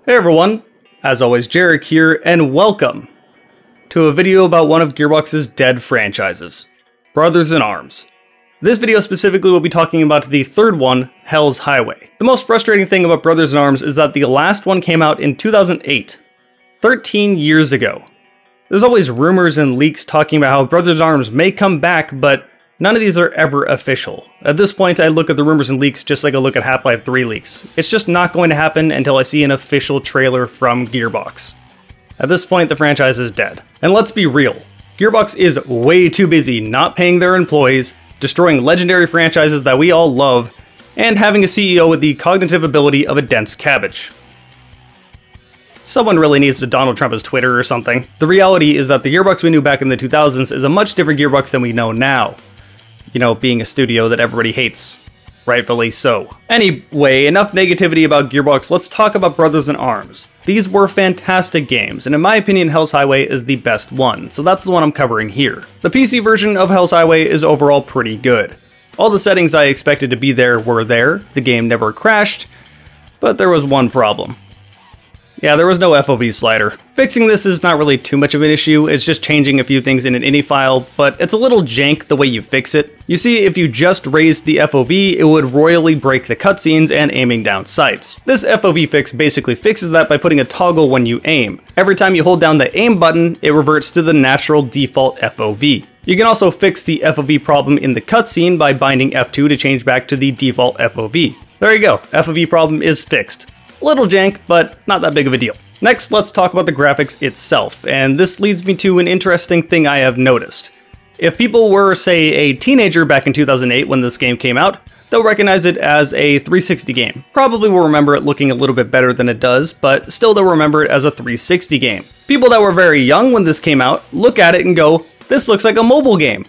Hey everyone, as always Jarek here, and welcome to a video about one of Gearbox's dead franchises, Brothers in Arms. This video specifically will be talking about the third one, Hell's Highway. The most frustrating thing about Brothers in Arms is that the last one came out in 2008, 13 years ago. There's always rumors and leaks talking about how Brothers in Arms may come back, but none of these are ever official. At this point, I look at the rumors and leaks just like I look at Half-Life 3 leaks. It's just not going to happen until I see an official trailer from Gearbox. At this point, the franchise is dead. And let's be real, Gearbox is way too busy not paying their employees, destroying legendary franchises that we all love, and having a CEO with the cognitive ability of a dense cabbage. Someone really needs to Donald Trump his Twitter or something. The reality is that the Gearbox we knew back in the 2000s is a much different Gearbox than we know now. You know, being a studio that everybody hates. Rightfully so. Anyway, enough negativity about Gearbox, let's talk about Brothers in Arms. These were fantastic games, and in my opinion Hell's Highway is the best one, so that's the one I'm covering here. The PC version of Hell's Highway is overall pretty good. All the settings I expected to be there were there, the game never crashed, but there was one problem. Yeah, there was no FOV slider. Fixing this is not really too much of an issue, it's just changing a few things in an INI file, but it's a little jank the way you fix it. You see, if you just raised the FOV, it would royally break the cutscenes and aiming down sights. This FOV fix basically fixes that by putting a toggle when you aim. Every time you hold down the aim button, it reverts to the natural default FOV. You can also fix the FOV problem in the cutscene by binding F2 to change back to the default FOV. There you go, FOV problem is fixed. A little jank, but not that big of a deal. Next, let's talk about the graphics itself, and this leads me to an interesting thing I have noticed. If people were, say, a teenager back in 2008 when this game came out, they'll recognize it as a 360 game. Probably will remember it looking a little bit better than it does, but still they'll remember it as a 360 game. People that were very young when this came out look at it and go, this looks like a mobile game.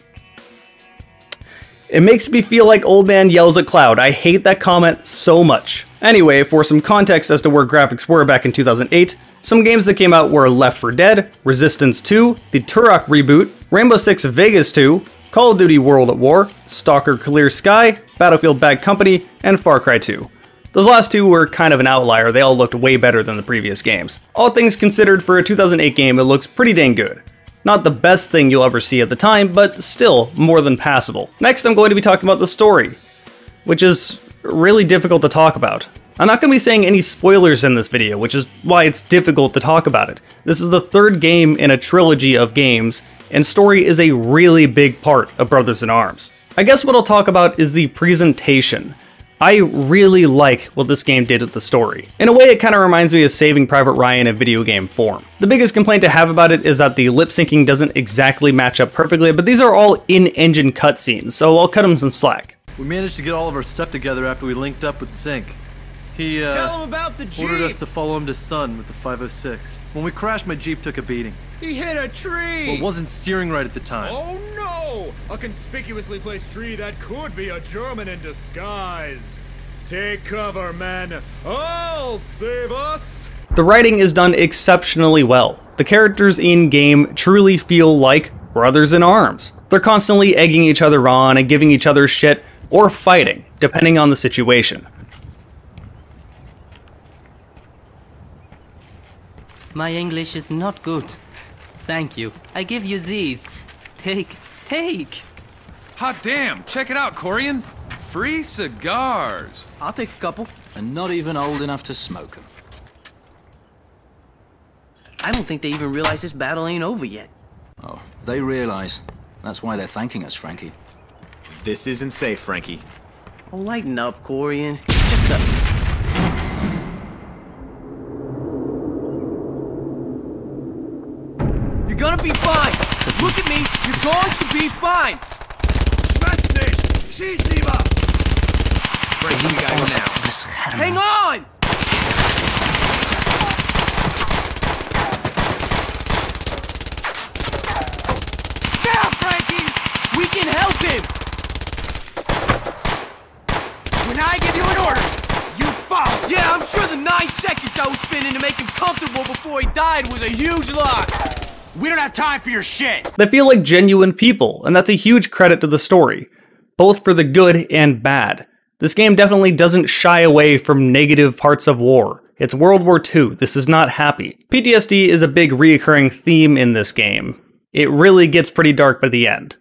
It makes me feel like old man yells at cloud. I hate that comment so much. Anyway, for some context as to where graphics were back in 2008, some games that came out were Left 4 Dead, Resistance 2, the Turok reboot, Rainbow Six Vegas 2, Call of Duty World at War, Stalker Clear Sky, Battlefield Bad Company, and Far Cry 2. Those last two were kind of an outlier, they all looked way better than the previous games. All things considered, for a 2008 game, it looks pretty dang good. Not the best thing you'll ever see at the time, but still more than passable. Next, I'm going to be talking about the story, which is really difficult to talk about. I'm not going to be saying any spoilers in this video, which is why it's difficult to talk about it. This is the third game in a trilogy of games, and story is a really big part of Brothers in Arms. I guess what I'll talk about is the presentation. I really like what this game did with the story. In a way, it kind of reminds me of Saving Private Ryan in video game form. The biggest complaint I have about it is that the lip syncing doesn't exactly match up perfectly, but these are all in-engine cutscenes, so I'll cut them some slack. We managed to get all of our stuff together after we linked up with Sync. He, Tell him about the Jeep! ordered us to follow him to Sun with the 506. When we crashed, my Jeep took a beating. He hit a tree! Well, it wasn't steering right at the time. Oh no! A conspicuously placed tree that could be a German in disguise. Take cover, men. I'll save us! The writing is done exceptionally well. The characters in-game truly feel like brothers in arms. They're constantly egging each other on and giving each other shit, or fighting, depending on the situation. My English is not good. Thank you. I give you these. Take. Hot damn, check it out, Corian. Free cigars. I'll take a couple. And not even old enough to smoke them. I don't think they even realize this battle ain't over yet. Oh, they realize. That's why they're thanking us, Frankie. This isn't safe, Frankie. Oh, lighten up, Corian. It's just a... You're gonna be fine! Look at me! You're going to be fine! Frankie, we gotta go now. Hang on! Now, Frankie! We can help him! When I give you an order, you follow! Yeah, I'm sure the 9 seconds I was spending to make him comfortable before he died was a huge loss! We don't have time for your shit! They feel like genuine people, and that's a huge credit to the story, both for the good and bad. This game definitely doesn't shy away from negative parts of war. It's World War II. This is not happy. PTSD is a big reoccurring theme in this game. It really gets pretty dark by the end.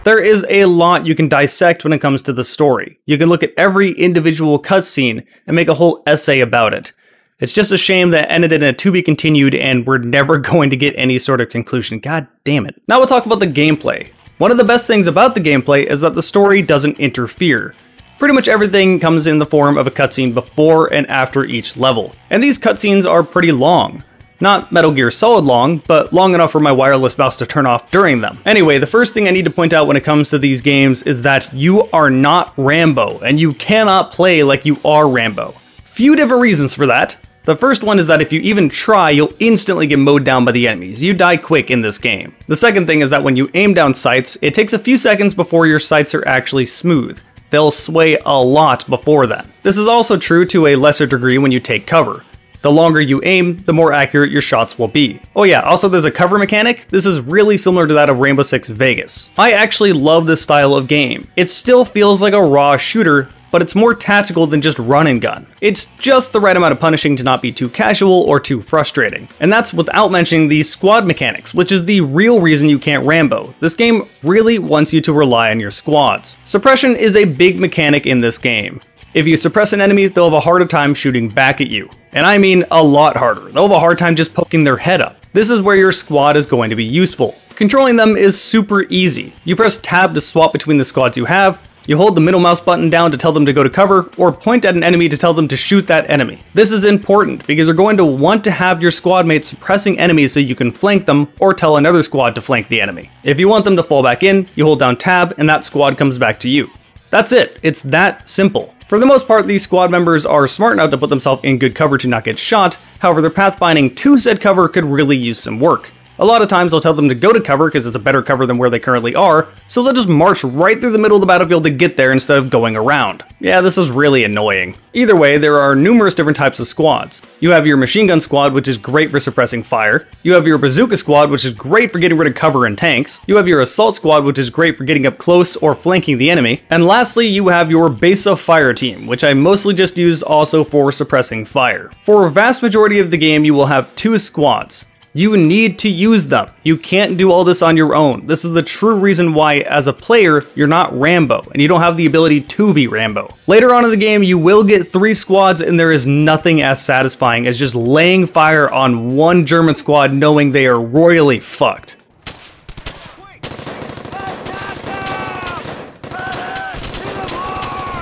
There is a lot you can dissect when it comes to the story. You can look at every individual cutscene and make a whole essay about it. It's just a shame that it ended in a to be continued and we're never going to get any sort of conclusion. God damn it. Now we'll talk about the gameplay. One of the best things about the gameplay is that the story doesn't interfere. Pretty much everything comes in the form of a cutscene before and after each level. And these cutscenes are pretty long. Not Metal Gear Solid long, but long enough for my wireless mouse to turn off during them. Anyway, the first thing I need to point out when it comes to these games is that you are not Rambo, and you cannot play like you are Rambo. Few different reasons for that. The first one is that if you even try, you'll instantly get mowed down by the enemies. You die quick in this game. The second thing is that when you aim down sights, it takes a few seconds before your sights are actually smooth. They'll sway a lot before that. This is also true to a lesser degree when you take cover. The longer you aim, the more accurate your shots will be. Oh yeah, also there's a cover mechanic. This is really similar to that of Rainbow Six Vegas. I actually love this style of game. It still feels like a raw shooter, but it's more tactical than just run and gun. It's just the right amount of punishing to not be too casual or too frustrating. And that's without mentioning the squad mechanics, which is the real reason you can't Rambo. This game really wants you to rely on your squads. Suppression is a big mechanic in this game. If you suppress an enemy, they'll have a harder time shooting back at you. And I mean a lot harder. They'll have a hard time just poking their head up. This is where your squad is going to be useful. Controlling them is super easy. You press tab to swap between the squads you have, you hold the middle mouse button down to tell them to go to cover, or point at an enemy to tell them to shoot that enemy. This is important because you're going to want to have your squad mates suppressing enemies so you can flank them or tell another squad to flank the enemy. If you want them to fall back in, you hold down tab and that squad comes back to you. That's it. It's that simple. For the most part, these squad members are smart enough to put themselves in good cover to not get shot, however their pathfinding to said cover could really use some work. A lot of times I'll tell them to go to cover because it's a better cover than where they currently are, so they'll just march right through the middle of the battlefield to get there instead of going around. Yeah, this is really annoying. Either way, there are numerous different types of squads. You have your machine gun squad, which is great for suppressing fire. You have your bazooka squad, which is great for getting rid of cover and tanks. You have your assault squad, which is great for getting up close or flanking the enemy. And lastly, you have your base of fire team, which I mostly just used also for suppressing fire. For a vast majority of the game, you will have two squads. You need to use them. You can't do all this on your own. This is the true reason why, as a player, you're not Rambo, and you don't have the ability to be Rambo. Later on in the game, you will get 3 squads, and there is nothing as satisfying as just laying fire on one German squad knowing they are royally fucked.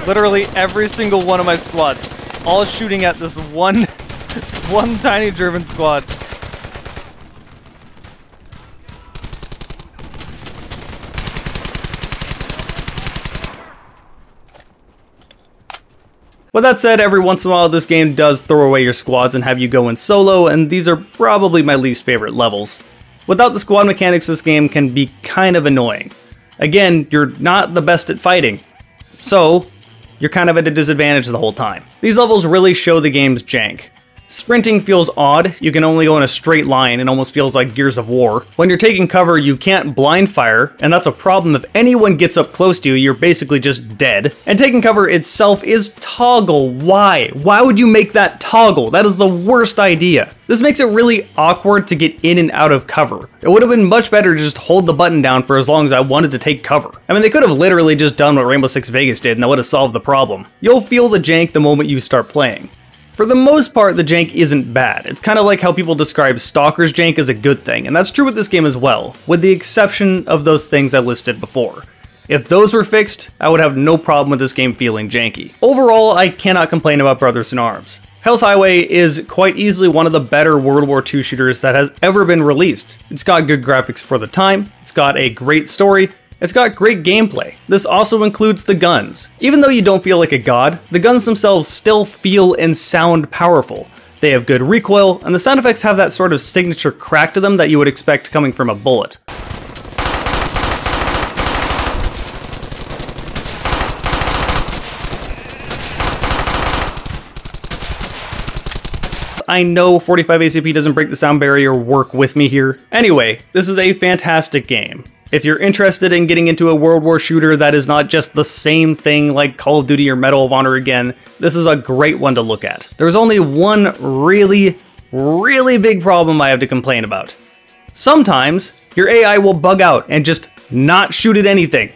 Literally every single one of my squads, all shooting at this one tiny German squad. With that said, every once in a while this game does throw away your squads and have you go in solo, and these are probably my least favorite levels. Without the squad mechanics, this game can be kind of annoying. Again, you're not the best at fighting, so you're kind of at a disadvantage the whole time. These levels really show the game's jank. Sprinting feels odd. You can only go in a straight line and almost feels like Gears of War. When you're taking cover, you can't blind fire, and that's a problem. If anyone gets up close to you, you're basically just dead. And taking cover itself is toggle. Why? Why would you make that toggle? That is the worst idea. This makes it really awkward to get in and out of cover. It would have been much better to just hold the button down for as long as I wanted to take cover. I mean, they could have literally just done what Rainbow Six Vegas did and that would have solved the problem. You'll feel the jank the moment you start playing. For the most part, the jank isn't bad. It's kind of like how people describe Stalker's jank as a good thing, and that's true with this game as well, with the exception of those things I listed before. If those were fixed, I would have no problem with this game feeling janky. Overall, I cannot complain about Brothers in Arms. Hell's Highway is quite easily one of the better World War II shooters that has ever been released. It's got good graphics for the time, it's got a great story, It's got great gameplay. This also includes the guns. Even though you don't feel like a god, the guns themselves still feel and sound powerful. They have good recoil, and the sound effects have that sort of signature crack to them that you would expect coming from a bullet. I know 45 ACP doesn't break the sound barrier, work with me here. Anyway, this is a fantastic game. If you're interested in getting into a World War shooter that is not just the same thing like Call of Duty or Medal of Honor again, this is a great one to look at. There's only one really big problem I have to complain about. Sometimes your AI will bug out and just not shoot at anything.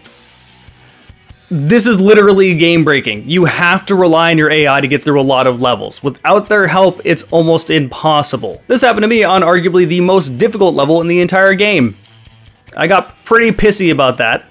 This is literally game breaking. You have to rely on your AI to get through a lot of levels. Without their help, it's almost impossible. This happened to me on arguably the most difficult level in the entire game. I got pretty pissy about that.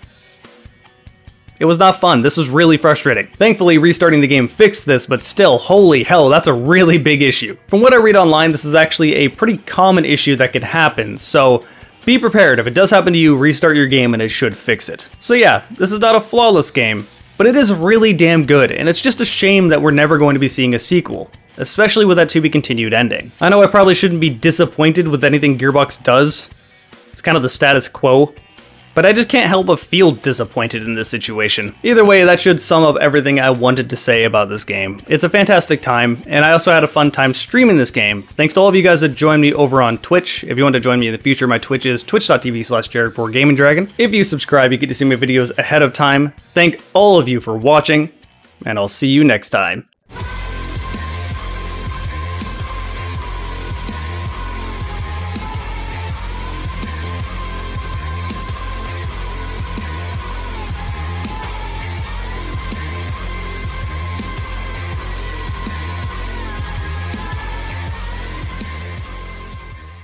It was not fun. This was really frustrating. Thankfully, restarting the game fixed this, but still, holy hell, that's a really big issue. From what I read online, this is actually a pretty common issue that could happen, so be prepared. If it does happen to you, restart your game and it should fix it. So yeah, this is not a flawless game, but it is really damn good, and it's just a shame that we're never going to be seeing a sequel, especially with that to be continued ending. I know I probably shouldn't be disappointed with anything Gearbox does. It's kind of the status quo, but I just can't help but feel disappointed in this situation. Either way, that should sum up everything I wanted to say about this game. It's a fantastic time, and I also had a fun time streaming this game. Thanks to all of you guys that joined me over on Twitch. If you want to join me in the future, my Twitch is twitch.tv/JarekTheGamingDragon. If you subscribe, you get to see my videos ahead of time. Thank all of you for watching, and I'll see you next time.